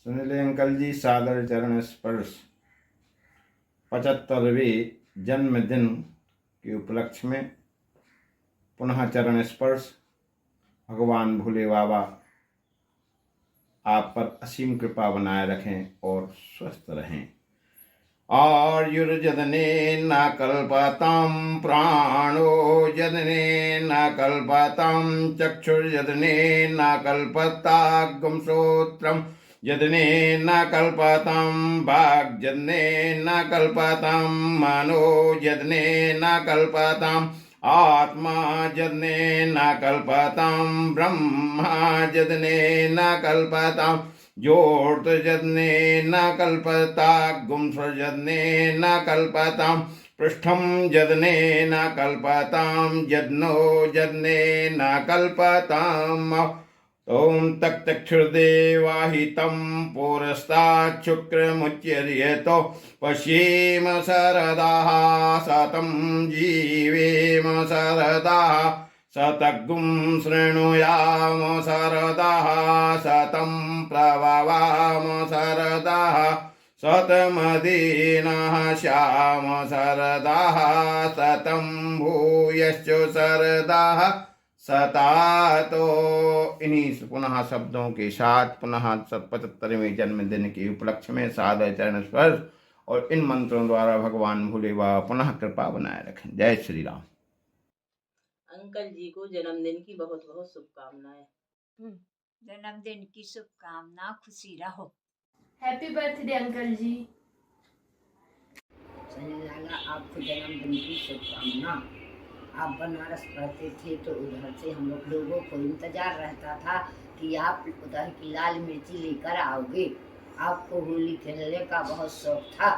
सुनिले अंकल जी, सादर चरण स्पर्श 75वें जन्मदिन के उपलक्ष्य में पुनः चरण स्पर्श। भगवान भोले बाबा आप पर असीम कृपा बनाए रखें और स्वस्थ रहें। आयुर्जदने न कल्पतां प्राणो जदने न कल्पतां चक्षुर्जदने न कल्पतागम श्रोत्रम् जदने न कल्पतां वाग्जदने न कल्पतां मनो जदने न कल्पतां आत्मा जदने न कल्पतां ब्रह्मा जदने न कल्पतां ज्योतिर्जदने न कल्पता गुंसर्जदने न कल्पतां पृष्ठं जदने न कल्पतां जदनो जदने न कल्पताम् ॐ तक्तक्षुर्देवाहितं पुरस्ताच्छुक्रमुच्यर्यतो पश्येम शरदाः शतं जीवेम शरदाः शतगुं शृणुयाम शरदाः शतं प्रभवाम शरदाः शतमदीनः श्याम शरदाः शतं भूयश्च शरदाः सता। तो इन्हीं पुनः शब्दों के साथ पुनः 75वें जन्मदिन के उपलक्ष्य में सादर चरण स्पर्श और इन मंत्रों द्वारा भगवान भोले बाबा पुनः कृपा बनाए रखें। जय श्री राम। अंकल जी को जन्मदिन की बहुत बहुत शुभकामनाएं। जन्मदिन की शुभकामना, खुशी रहो। हैप्पी बर्थडे अंकल जी। संजय लाला, आपको जन्मदिन की शुभकामना। आप बनारस पढ़ते थे तो उधर से हम लोगों को इंतजार रहता था कि आप उधर की लाल मिर्ची लेकर आओगे। आपको होली खेलने का बहुत शौक था।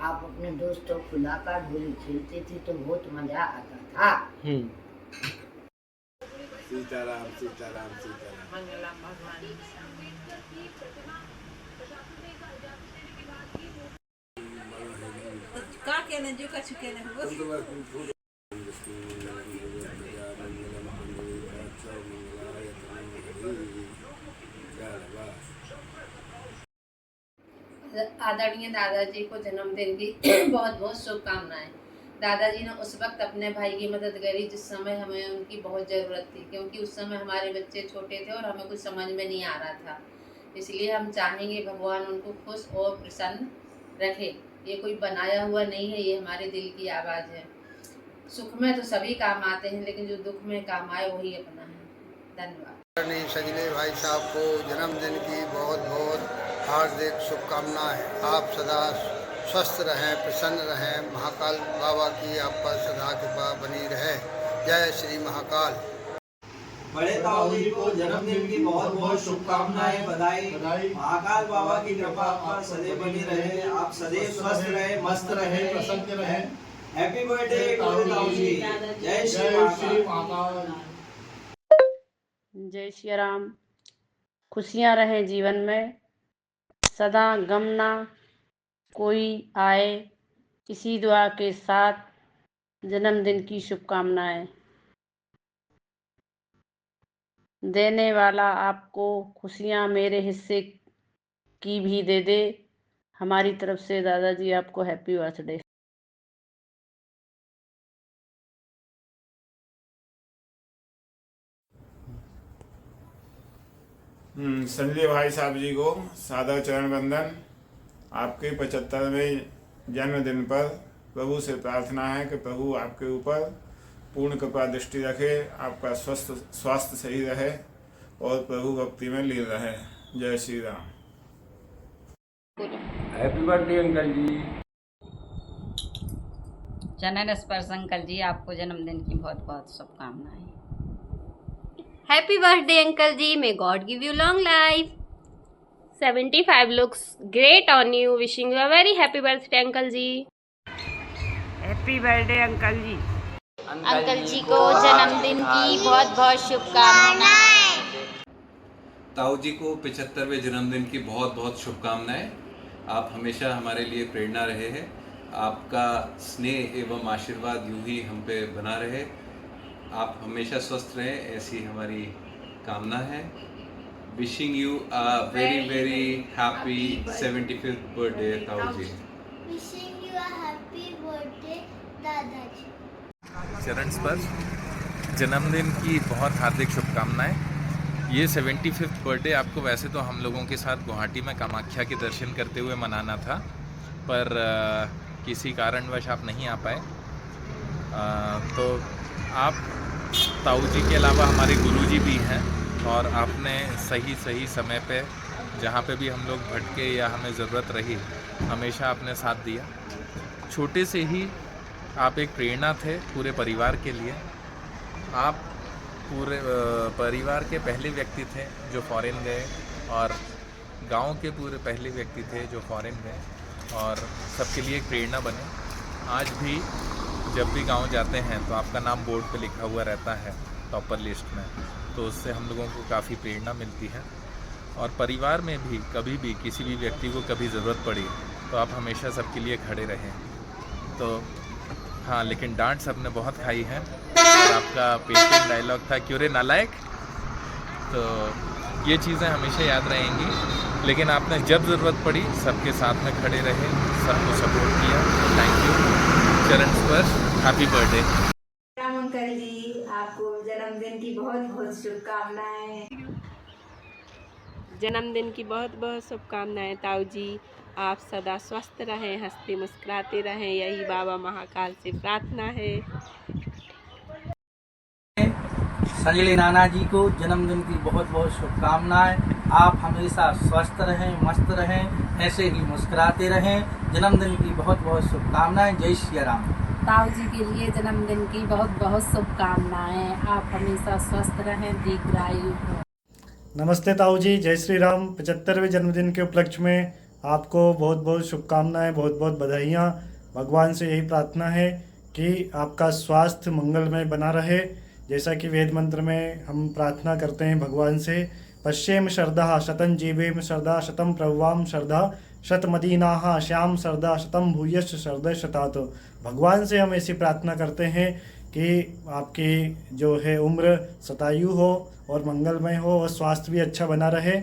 आप अपने दोस्तों को लाकर होली खेलते थे तो बहुत मजा आता था। सीताराम सीताराम सीताराम। मंगलम भगवान। का कहना जो का चुके ना हो आदरणीय दादाजी को जन्मदिन की बहुत बहुत शुभकामनाएं। दादाजी ने उस वक्त अपने भाई की मदद करी जिस समय हमें उनकी बहुत ज़रूरत थी, क्योंकि उस समय हमारे बच्चे छोटे थे और हमें कुछ समझ में नहीं आ रहा था। इसलिए हम चाहेंगे भगवान उनको खुश और प्रसन्न रखे। ये कोई बनाया हुआ नहीं है, ये हमारे दिल की आवाज़ है। सुख में तो सभी काम आते हैं, लेकिन जो दुख में काम आए वही अपना है। धन्यवाद। सजले भाई साहब को जन्मदिन की बहुत बहुत हार्दिक शुभकामनाएं। आप सदा स्वस्थ रहें, प्रसन्न रहें। महाकाल बाबा की आप पर सदा कृपा बनी रहे। जय श्री महाकाल। बड़े ताऊ जी को जन्मदिन की बहुत बहुत शुभकामनाएं, बधाई। महाकाल बाबा की कृपा आप पर सदैव बनी रहे। आप सदैव स्वस्थ रहे, मस्त रहे, प्रसन्न रहे। हैप्पी बर्थडे बड़े ताऊ जी। जय श्री महाकाल। जय श्री राम। खुशियाँ रहे जीवन में, सदा गम ना कोई आए। इसी दुआ के साथ जन्मदिन की शुभकामनाएं। देने वाला आपको खुशियाँ मेरे हिस्से की भी दे दे। हमारी तरफ से दादाजी आपको हैप्पी बर्थडे। संजय भाई साहब जी को सादर चरण वंदन। आपके 75वें जन्मदिन पर प्रभु से प्रार्थना है कि प्रभु आपके ऊपर पूर्ण कृपा दृष्टि रखे, आपका स्वास्थ्य सही रहे और प्रभु भक्ति में लीन रहे। जय Shri Ram. Happy birthday uncle ji. चरण स्पर्श अंकल जी, आपको जन्मदिन की बहुत बहुत शुभकामनाएं। Happy birthday uncle ji, may God give you long life. 75 looks great on you. Wishing you a very happy birthday uncle ji. Happy birthday uncle ji. Uncle ji को जन्मदिन की बहुत बहुत शुभकामनाएं। ताऊ जी को 75वें जन्मदिन की बहुत बहुत शुभकामनाएं। आप हमेशा हमारे लिए प्रेरणा रहे हैं। आपका स्नेह एवं आशीर्वाद यूं ही हम पे बना रहे। आप हमेशा स्वस्थ रहें, ऐसी हमारी कामना है। Wishing you a very happy 75th birthday, ताऊ जी। Wishing you a happy birthday, दादाजी। चरण स्पर्श जन्मदिन की बहुत हार्दिक शुभकामनाएं। ये 75th बर्थडे आपको वैसे तो हम लोगों के साथ गुवाहाटी में कामाख्या के दर्शन करते हुए मनाना था, पर किसी कारणवश आप नहीं आ पाए। तो आप ताऊ जी के अलावा हमारे गुरुजी भी हैं और आपने सही समय पे जहाँ पे भी हम लोग भटके या हमें ज़रूरत रही हमेशा आपने साथ दिया। छोटे से ही आप एक प्रेरणा थे पूरे परिवार के लिए। आप पूरे परिवार के पहले व्यक्ति थे जो फॉरेन गए और गांव के पूरे पहले व्यक्ति थे जो फॉरेन गए और सबके लिए एक प्रेरणा बने। आज भी जब भी गांव जाते हैं तो आपका नाम बोर्ड पे लिखा हुआ रहता है टॉपर लिस्ट में, तो उससे हम लोगों को काफ़ी प्रेरणा मिलती है। और परिवार में भी कभी भी किसी भी व्यक्ति को कभी ज़रूरत पड़ी तो आप हमेशा सबके लिए खड़े रहें। तो हाँ, लेकिन डांट सबने बहुत खाई है और आपका पेटेंट डायलॉग था क्यों रे नालायक, तो ये चीज़ें हमेशा याद रहेंगी। लेकिन आपने जब ज़रूरत पड़ी सबके साथ में खड़े रहे, सबको सपोर्ट किया। Thank you. चरण स्पर्श, हैप्पी बर्थडे। राम अंकल जी, आपको जन्मदिन की बहुत शुभकामनाएं। जन्मदिन की बहुत शुभकामनाएं ताऊ जी। आप सदा स्वस्थ रहें, हंसते मुस्कुराते रहें, यही बाबा महाकाल से प्रार्थना है। संजय नाना जी को जन्मदिन की बहुत शुभकामनाएं। आप हमेशा स्वस्थ रहें, मस्त रहें, ऐसे ही मुस्कुराते रहें। जन्मदिन की बहुत शुभकामनाएं। जय श्री राम। ताऊ जी के लिए जन्मदिन की बहुत शुभकामनाएं। आप हमेशा स्वस्थ रहें, दीर्घायु हो। नमस्ते ताऊ जी, जय श्री राम। 75वें जन्मदिन के उपलक्ष्य में आपको बहुत शुभकामनाएं, बहुत बधाइयाँ। भगवान से यही प्रार्थना है कि आपका स्वास्थ्य मंगलमय बना रहे। जैसा कि वेद मंत्र में हम प्रार्थना करते हैं भगवान से, पश्येम श्रद्धा शतं जीवेम श्रद्धा शतं प्रभवाम श्रद्धा शतमदीनाः श्याम श्रद्धा शतं भूयश्च श्रद्धा शतात। भगवान से हम ऐसी प्रार्थना करते हैं कि आपकी जो है उम्र शतायु हो और मंगलमय हो और स्वास्थ्य भी अच्छा बना रहे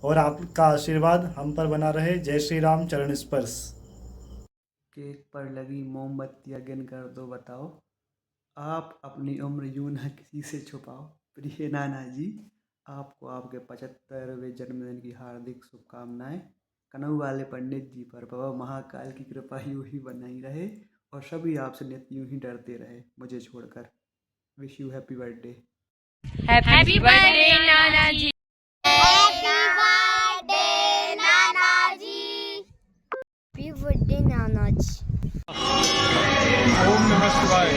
और आपका आशीर्वाद हम पर बना रहे। जय श्री राम। चरण स्पर्श। केक पर लगी मोमबत्ती अगेन कर दो, बताओ आप अपनी उम्र यूं ना किसी से छुपाओ। प्रिय नाना जी, आपको आपके 75वें जन्मदिन की हार्दिक शुभकामनाएं। कनऊ वाले पंडित जी पर बाबा महाकाल की कृपा यूं ही बनाई रहे और सभी आपसे नित्य यूं ही डरते रहे मुझे छोड़कर। Wish you happy birthday. Happy birthday नाना जी। ओम नमः शिवाय।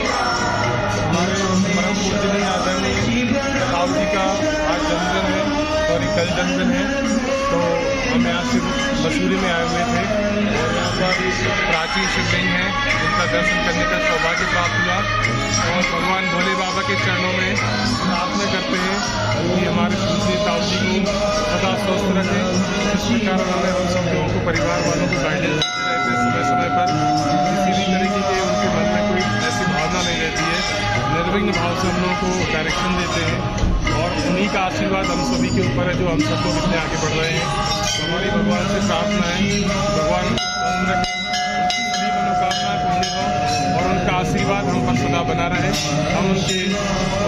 हमारे परम पूजनीय आदरणीय ताऊ जी का आज जन्मदिन है और कल जन्मदिन है, तो हम यहाँ से मसूरी में आए हुए थे और यहाँ पर प्राचीन शिवलिंग है उनका दर्शन करने का सौभाग्य प्राप्त हुआ और भगवान भोले बाबा के चरणों में प्रार्थना करते हैं कि हमारे पूजनीय ताऊ जी को सदा स्वस्थ रखें। इस प्रकार उन्होंने हम सब लोगों को, परिवार वालों को गाइडेंस देते रहते समय पर। किसी भी तरीके के उनके मन में कोई ऐसी भावना नहीं रहती है, निर्विघ्न भाव से हम लोगों को डायरेक्शन देते हैं और उन्हीं का आशीर्वाद हम सभी के ऊपर है जो हम सब लोग इतने आगे बढ़ रहे हैं। तो हमारी भगवान से प्रार्थना है भगवान सभी मनोकामनाएं पूर्ण हो और उनका आशीर्वाद हम पर सदा बना रहे। हम उनके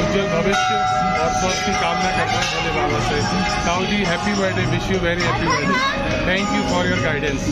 उज्जवल भविष्य और स्वस्थ की कामना करते हैं भोले बाबा से। ताऊ जी, happy birthday. Wish you very happy birthday. Thank you for your guidance.